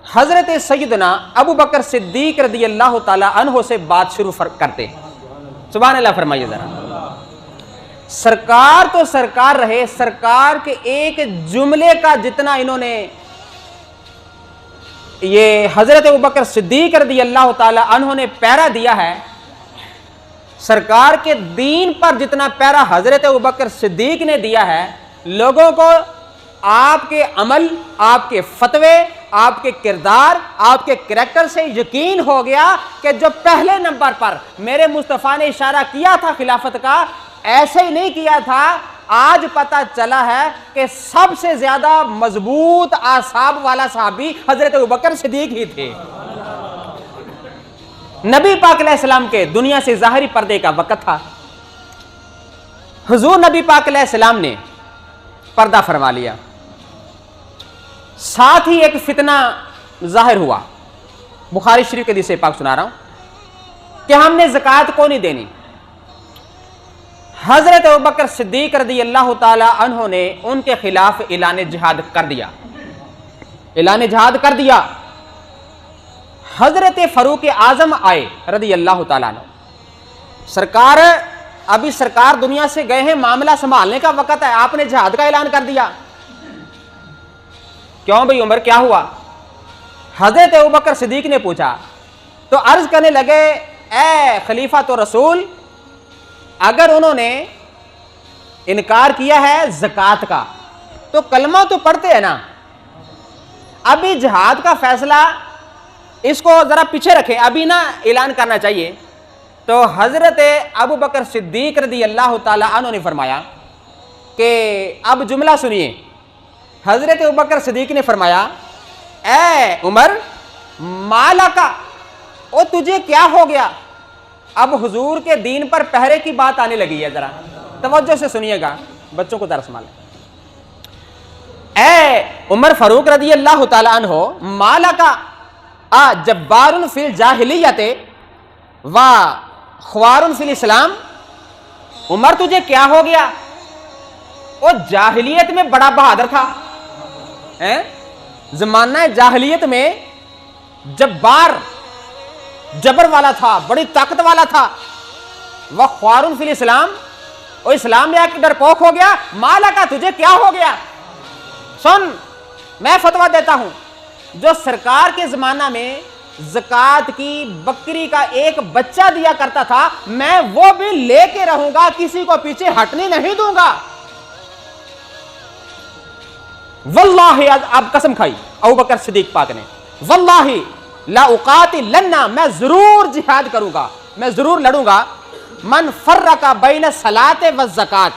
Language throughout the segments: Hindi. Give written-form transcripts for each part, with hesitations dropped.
हजरत सैयदना अबू बकर सिद्दीक रदी अल्लाह ताला अन्हो से बात शुरू करते। सुभान अल्लाह फरमाइए जरा। सरकार तो सरकार रहे, सरकार के एक जुमले का जितना इन्होंने ये हजरत अबू बकर सिद्दीक रदी अल्लाह ताला अन्हो ने पैरा दिया है, सरकार के दीन पर जितना पैरा हजरत अबू बकर सिद्दीक ने दिया है, लोगों को आपके अमल, आपके फतवे, आपके किरदार, आपके करैक्टर से यकीन हो गया कि जो पहले नंबर पर मेरे मुस्तफ़ा ने इशारा किया था खिलाफत का, ऐसे ही नहीं किया था। आज पता चला है कि सबसे ज्यादा मजबूत आसाब वाला साहबी हजरत अबू बकर सिद्दीक ही थे। नबी पाक अलैहिस्सलाम के दुनिया से ज़ाहिरी पर्दे का वक़्त था। हुजूर नबी पाक अलैहिस्सलाम ने पर्दा फरमा लिया। साथ ही एक फितना जाहिर हुआ। बुखारी शरीफ के हदीस पाक सुना रहा हूं कि हमने ज़कात को नहीं देनी। हजरत अबू बकर सिद्दीक रदी अल्लाह ताला अन्हो ने उनके खिलाफ ऐलान जिहाद कर दिया। ऐलान जिहाद कर दिया। हजरत फारूक आजम आए रदी अल्लाह ताला अन्हो। सरकार, अभी सरकार दुनिया से गए हैं, मामला संभालने का वक्त है, आपने जिहाद का ऐलान कर दिया। क्यों भाई उमर, क्या हुआ? हजरत अबू बकर सिद्दीक ने पूछा तो अर्ज करने लगे, ए खलीफा तो रसूल, अगर उन्होंने इनकार किया है ज़कात का तो कलमा तो पढ़ते हैं ना, अभी जिहाद का फैसला इसको जरा पीछे रखें, अभी ना ऐलान करना चाहिए। तो हजरत अबू बकर सिद्दीक रदी अल्लाह ताला अन्हु ने फरमाया कि अब जुमला सुनिए। हजरत अबू बकर सिद्दीक ने फरमाया, ए उमर, माला का, ओ तुझे क्या हो गया? अब हुजूर के दीन पर पहरे की बात आने लगी है, जरा तवज्जो से सुनिएगा, बच्चों को जरा संभालें। ए उमर फारूक रदी अल्लाह ताला अन्हो, माला का जब्बारुन फिल जाहिलियते व ख्वारुन फिल इस्लाम। उमर तुझे क्या हो गया? वो जाहिलियत में बड़ा बहादुर था, जमाना जाहिलियत में जब्बार, जबर वाला था, बड़ी ताकत वाला था। वह ख्वारुन फिल इस्लाम, और इस्लाम में आके डरपोक हो गया। माला का तुझे क्या हो गया? सुन, मैं फतवा देता हूं, जो सरकार के जमाना में ज़कात की बकरी का एक बच्चा दिया करता था, मैं वो भी लेके रहूंगा, किसी को पीछे हटने नहीं दूंगा। वल्लाहि, अब कसम खाई अबू बकर सिद्दीक पाक ने, वल्लाहि ला उकातिलन्ना, मैं जरूर जिहाद करूंगा, मैं जरूर लड़ूंगा, मन फर्रका बैन सलाते व ज़कात।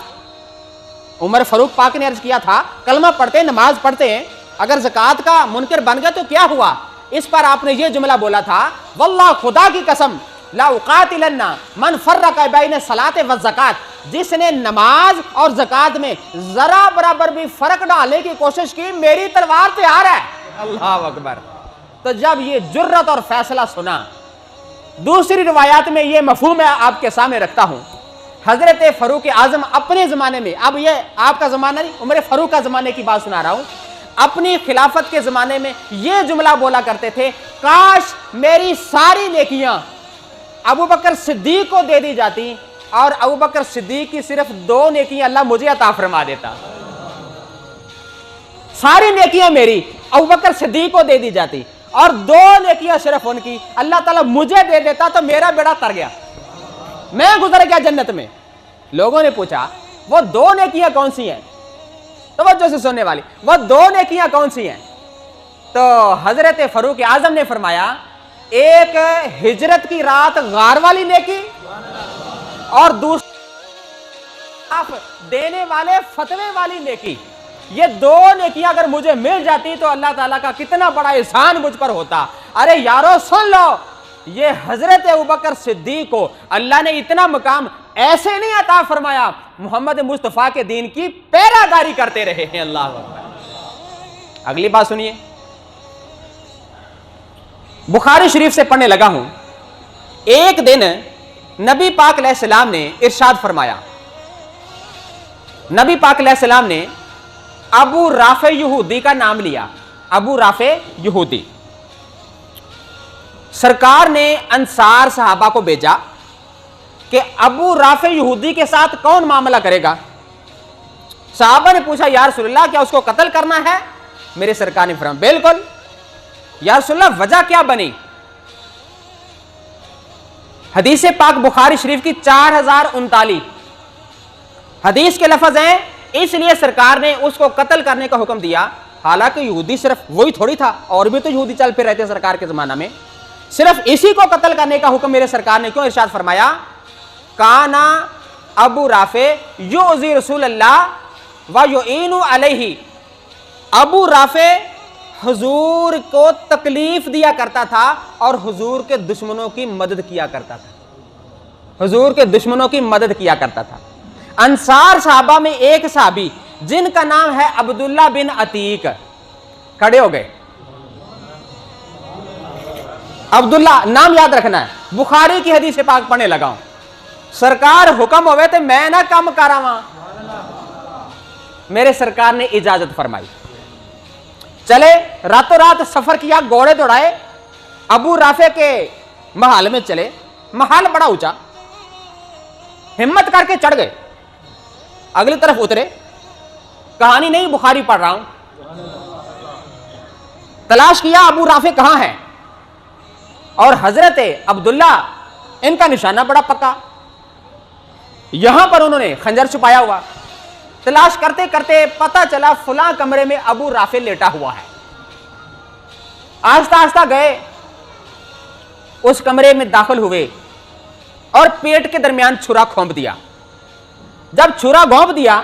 उमर फारूक पाक ने अर्ज किया था, कलमा पढ़ते हैं, नमाज पढ़ते हैं, अगर ज़कात का मुनकर बन गया तो क्या हुआ? इस पर आपने ये जुमला बोला था, वल्लाह, खुदा की कसम, ला उकातिलन्ना मन फर्रका बैन सलाते व ज़कात, जिसने नमाज और ज़कात में जरा बराबर भी फर्क डालने की कोशिश की, मेरी तलवार तैयार है। अल्लाह अकबर। तो जब ये जुर्रत और फैसला सुना, दूसरी रिवायात में ये मफहूम मैं आपके सामने रखता हूं। हजरत फारूक आजम अपने जमाने में, अब ये आपका जमाना नहीं, उमर फारूक का जमाने की बात सुना रहा हूं, अपनी खिलाफत के जमाने में ये जुमला बोला करते थे, काश मेरी सारी नेकियां अबू बकर सिद्दीक को दे दी जाती और अबू बकर सिद्दीक की सिर्फ 2 नेकियां अल्लाह मुझे अता फरमा देता। सारी नेकियां मेरी अबू बकर सिद्दीक को दे दी जाती और 2 नेकियां सिर्फ उनकी अल्लाह ताला मुझे दे देता, तो मेरा बेड़ा तर गया, मैं गुजर गया जन्नत में। लोगों ने पूछा, वो 2 नेकियां कौन सी हैं? तवज्जो से सुनने वाली, वो 2 नेकियां कौन सी हैं? तो हजरत फारूक आजम ने फरमाया, एक हिजरत की रात गार वाली नेकी और दूसरी देने वाले फतवे वाली नेकी। ये 2 नेकियां अगर मुझे मिल जाती तो अल्लाह ताला का कितना बड़ा एहसान मुझ पर होता। अरे यारो सुन लो, ये हजरत अबू बकर सिद्दीक को अल्लाह ने इतना मकाम ऐसे नहीं अता फरमाया, मोहम्मद मुस्तफ़ा के दीन की पैरादारी करते रहे हैं। अल्लाह अकबर। अगली बात सुनिए, बुखारी शरीफ से पढ़ने लगा हूं। एक दिन नबी पाक अलैहिस्सलाम ने इरशाद फरमाया, नबी पाक अलैहिस्सलाम ने अबू राफे यहूदी का नाम लिया। अबू राफे यहूदी, सरकार ने अंसार सहाबा को भेजा कि अबू राफे यहूदी के साथ कौन मामला करेगा। सहाबा ने पूछा, या रसूलल्लाह क्या उसको कत्ल करना है? मेरे सरकार ने फरमाया बिल्कुल। या रसूलल्लाह वजह क्या बनी? हदीस पाक बुखारी शरीफ की 4039 हदीस के लफ्ज हैं, इसलिए सरकार ने उसको कत्ल करने का हुक्म दिया। हालांकि यहूदी सिर्फ वही थोड़ी था, और भी तो यहूदी चल फिर रहते सरकार के जमाना में। सिर्फ इसी को कत्ल करने का हुक्म मेरे सरकार ने क्यों इरशाद फरमाया? काना अबू राफे युज़ी रसूलल्लाह व युईनु अलैहि। अबू राफे हुजूर को तकलीफ दिया करता था और हुजूर के दुश्मनों की मदद किया करता था। हुजूर के दुश्मनों की मदद किया करता था। अंसार साहबा में एक साहबी जिनका नाम है अब्दुल्ला बिन अतीक, खड़े हो गए। अब्दुल्ला नाम याद रखना है, बुखारी की हदीस पाक पढ़ने लगा हूं। सरकार हुक्म होवे तो मैं ना काम करावा, मेरे सरकार ने इजाजत फरमाई। चले, रातों रात सफर किया, घोड़े दौड़ाए, अबू राफे के महल में चले। महल बड़ा ऊंचा, हिम्मत करके चढ़ गए, अगली तरफ उतरे। कहानी नहीं, बुखारी पढ़ रहा हूं। तलाश किया अबू राफे कहां है, और हजरत अब्दुल्ला इनका निशाना बड़ा पक्का, यहां पर उन्होंने खंजर छुपाया हुआ। तलाश करते करते पता चला फुला कमरे में अबू राफे लेटा हुआ है। आस्ता आस्ता गए, उस कमरे में दाखिल हुए और पेट के दरमियान छुरा घोंप दिया। जब छुरा घोंप दिया,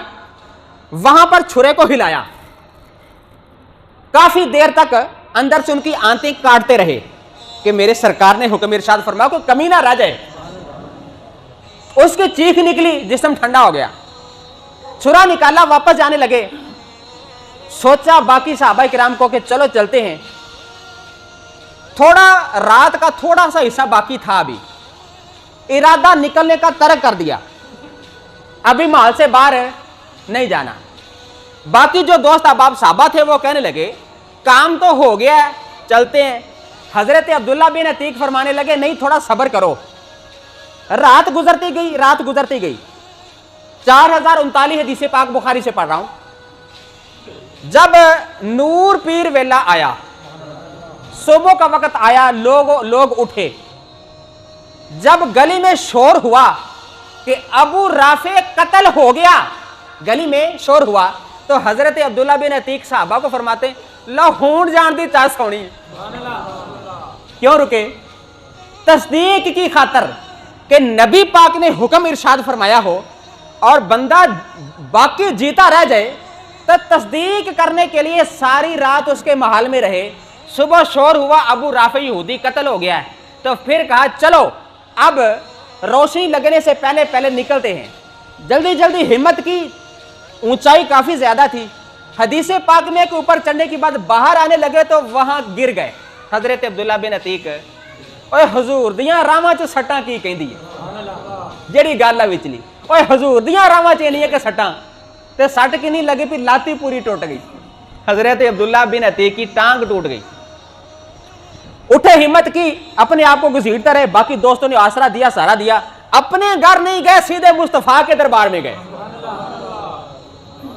वहां पर छुरे को हिलाया। काफी देर तक अंदर से उनकी आंतें काटते रहे कि मेरे सरकार ने हुक्म इरशाद फरमाया कोई कमी ना रह जाए। उसकी चीख निकली, जिस्म ठंडा हो गया। छुरा निकाला, वापस जाने लगे। सोचा बाकी सहाबा किराम को कि चलो चलते हैं। थोड़ा रात का थोड़ा सा हिस्सा बाकी था, अभी इरादा निकलने का तर्क कर दिया, अभी महल से बाहर नहीं जाना। बाकी जो दोस्त अहबाब साहबा थे वो कहने लगे काम तो हो गया है, चलते हैं। हजरत अब्दुल्ला बिन अतीक फरमाने लगे नहीं, थोड़ा सब्र करो। रात गुजरती गई, रात गुजरती गई। 4039 हदीस पाक बुखारी से पढ़ रहा हूं। जब नूर पीर वेला आया, सुबह का वक्त आया, लोग उठे। जब गली में शोर हुआ कि अबू राफे कत्ल हो गया, गली में शोर हुआ, तो हजरत अब्दुल्ला बिन अतीक साहबा को फरमाते लो हूं जान दी चा सोनी। क्यों रुके? तस्दीक की खातर कि नबी पाक ने हुक्म इरशाद फरमाया हो और बंदा बाकी जीता रह जाए, तो तस्दीक करने के लिए सारी रात उसके महल में रहे। सुबह शोर हुआ अबू राफे यहूदी कत्ल हो गया है, तो फिर कहा चलो अब रोशनी लगने से पहले पहले निकलते हैं। जल्दी जल्दी हिम्मत की, ऊंचाई काफी ज्यादा थी। हदीस पाक में के ऊपर चढ़ने के बाद बाहर आने लगे तो वहां गिर गए। हजरत अब्दुल्ला बिन अतीक ओए हुजूर दियां रावां च सट्टां की कहंदी है जेड़ी गल है विचली, ओए हुजूर दियां रावां च इन्नियां के सट्टां ते सट की नहीं लगी भी लाती पूरी टूट गई। हजरत अब्दुल्ला बिन अतीक की टांग टूट गई। उठे, हिम्मत की, अपने आप को घसीटते रहे। बाकी दोस्तों ने आसरा दिया, सहारा दिया। अपने घर नहीं गए, सीधे मुस्तफा के दरबार में गए।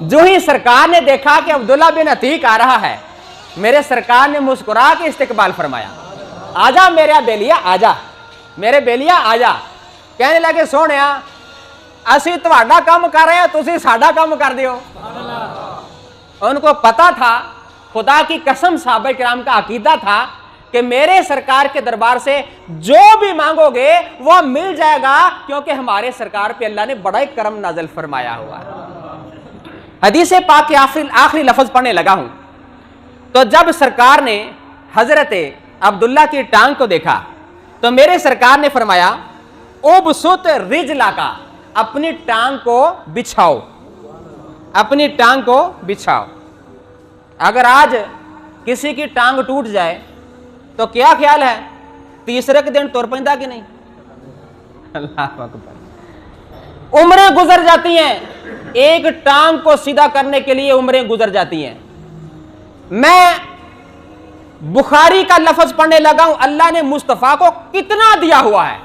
जो ही सरकार ने देखा कि अब्दुल्ला बिन अतीक आ रहा है, मेरे सरकार ने मुस्कुरा के इस्तकबाल फरमाया, आजा मेरा बेलिया, आजा मेरे बेलिया आजा। कहने लगे सोहणिया असी तुहाडा काम कर रहे हैं, तुसी साडा काम कर दियो। उनको पता था, खुदा की कसम साहबा किराम का अकीदा था कि मेरे सरकार के दरबार से जो भी मांगोगे वो मिल जाएगा, क्योंकि हमारे सरकार पे अल्लाह ने बड़ा ही करम नाज़िल फरमाया हुआ है। हदीस पाक के आखिरी लफ्ज पढ़ने लगा हूं। तो जब सरकार ने हजरत अब्दुल्ला की टांग को देखा तो मेरे सरकार ने फरमाया उबसुत रिजला का, अपनी टांग को बिछाओ, अपनी टांग को बिछाओ। अगर आज किसी की टांग टूट जाए तो क्या ख्याल है, तीसरे के दिन तुर पैंदा कि नहीं? अल्लाह अकबर। उम्रें गुजर जाती हैं, एक टांग को सीधा करने के लिए उम्रें गुजर जाती हैं। मैं बुखारी का लफ्ज पढ़ने लगा हूं, अल्लाह ने मुस्तफा को कितना दिया हुआ है।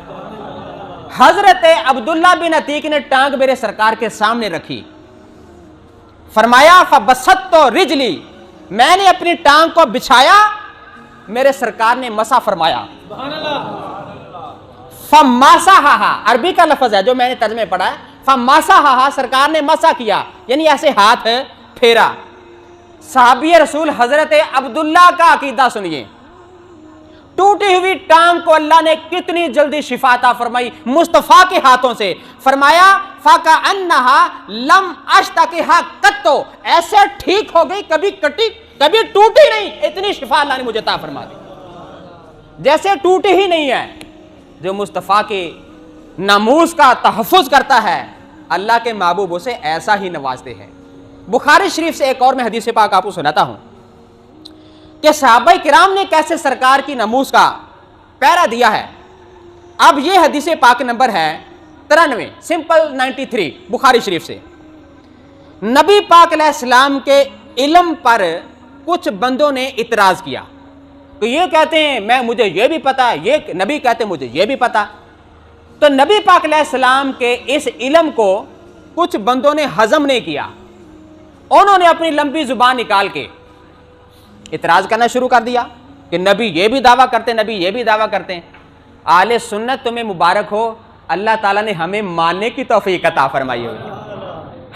हजरत अब्दुल्ला बिन अतीक ने टांग मेरे सरकार के सामने रखी, फरमाया फबसत्तो रिजली, मैंने अपनी टांग को बिछाया, मेरे सरकार ने मसा फरमाया। फमासाहा अरबी का लफ्ज है जो मैंने तर्जुमे पढ़ा है, फमासाहा सरकार ने मसा किया, यानी ऐसे हाथ फेरा। साहबी रसूल हजरत अब्दुल्ला का अकीदा सुनिए, टूटी हुई टांग को अल्लाह ने कितनी जल्दी शिफा अता फरमाई मुस्तफा के हाथों से। फरमाया फाका अन्नहा लम अश्तकिहा कत्तो, ऐसे ठीक हो गई, कभी कटी कभी टूटी नहीं, इतनी शिफा अल्लाह ने मुझे अता फरमा दी, जैसे टूटी ही नहीं है। जो मुस्तफा के नामूस का तहफ़्फ़ुज़ करता है, अल्लाह के महबूब उसे ऐसा ही नवाजते हैं। बुखारी शरीफ से एक और मैं हदीस पाक आपको सुनाता हूं कि सहाबाए किराम ने कैसे सरकार की नमूस का पहरा दिया है। अब यह हदीस पाक नंबर है 93, सिंपल 93 बुखारी शरीफ से। नबी पाक अलैहिस्सलाम के इल्म पर कुछ बंदों ने इतराज किया, तो ये कहते हैं मुझे ये भी पता है, ये नबी कहते हैं मुझे ये भी पता। तो नबी पाक अलैहिस्सलाम के इस इल्म को कुछ बंदों ने हजम नहीं किया, उन्होंने अपनी लंबी जुबान निकाल के इतराज करना शुरू कर दिया कि नबी ये भी दावा करते हैं, नबी ये भी दावा करते हैं। आले सुन्नत तुम्हें मुबारक हो, अल्लाह ताला ने हमें मानने की तौफीक अता फरमाई हुई।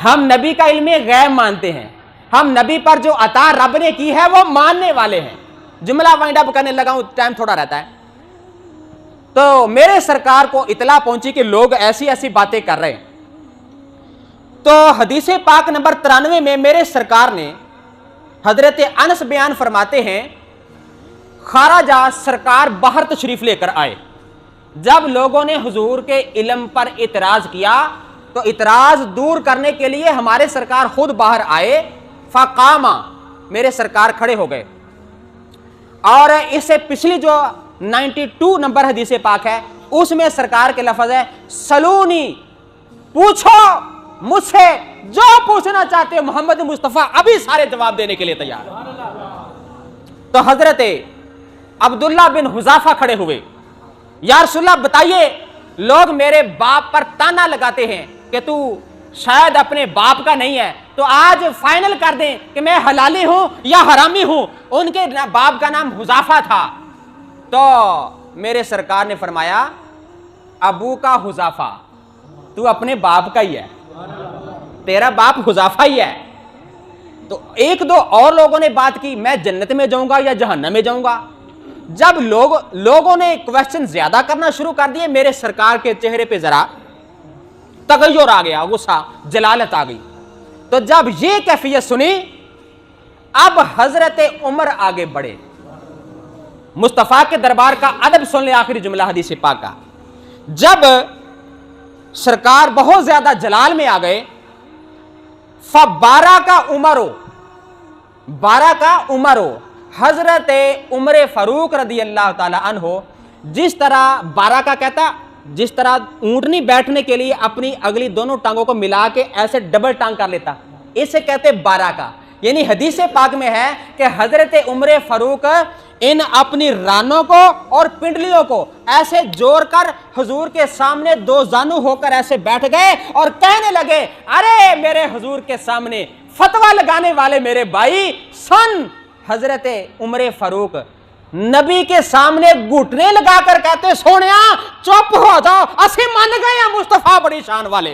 हम नबी का इल्म गैब मानते हैं, हम नबी पर जो अता रब ने की है वो मानने वाले हैं। जुमला वाइंड अप करने लगा हूं, टाइम थोड़ा रहता है। तो मेरे सरकार को इतला पहुंची कि लोग ऐसी ऐसी बातें कर रहे हैं। तो हदीस पाक नंबर 93 में मेरे सरकार ने हजरत अनस बयान फरमाते हैं, खाराजा सरकार बाहर तशरीफ लेकर आए। जब लोगों ने हुजूर के इल्म पर इतराज किया तो इतराज दूर करने के लिए हमारे सरकार खुद बाहर आए। फ़कामा, मेरे सरकार खड़े हो गए। और इससे पिछली जो 92 नंबर हदीस पाक है उसमें सरकार के लफ्ज है सलूनी, पूछो मुझसे जो पूछना चाहते हो मोहम्मद मुस्तफा अभी सारे जवाब देने के लिए तैयार। तो हजरत अब्दुल्ला बिन हुजाफा खड़े हुए, या रसूलल्लाह बताइए, लोग मेरे बाप पर ताना लगाते हैं कि तू शायद अपने बाप का नहीं है, तो आज फाइनल कर दें कि मैं हलाली हूं या हरामी हूं। उनके बाप का नाम हुजाफा था। तो मेरे सरकार ने फरमाया अबू का हुजाफा, तू अपने बाप का ही है, तेरा बाप हुजाफा ही है। तो एक दो और लोगों ने बात की, मैं जन्नत में जाऊंगा या जहन्नम में जाऊंगा। जब लोगों ने क्वेश्चन ज्यादा करना शुरू कर दिए, मेरे सरकार के चेहरे पे जरा तगय्युर आ गया, गुस्सा, जलालत आ गई। तो जब ये कैफियत सुनी, अब हजरत उमर आगे बढ़े, मुस्तफा के दरबार का अदब सुन ले। आखिरी जुमला हदीस पाक का, जब सरकार बहुत ज्यादा जलाल में आ गए, फ़बारा का उमरो, बारा का उमरो, हजरत उमर फारूक रदी अल्लाह ताला अन्हो, जिस तरह बारा का कहता, जिस तरह ऊंटनी बैठने के लिए अपनी अगली दोनों टांगों को मिला के ऐसे डबल टांग कर लेता, इसे कहते बारा का। यानी हदीस पाक में है कि हजरत उमर फारूक इन अपनी रानों को और पिंडलियों को ऐसे जोड़कर हुजूर के सामने दो जानू होकर ऐसे बैठ गए और कहने लगे, अरे मेरे हुजूर के सामने फतवा लगाने वाले मेरे भाई सुन। हजरत उमर फारूक नबी के सामने घुटने लगाकर कहते, सोनिया चुप हो जाओ, असी मान गए मुस्तफा बड़ी शान वाले।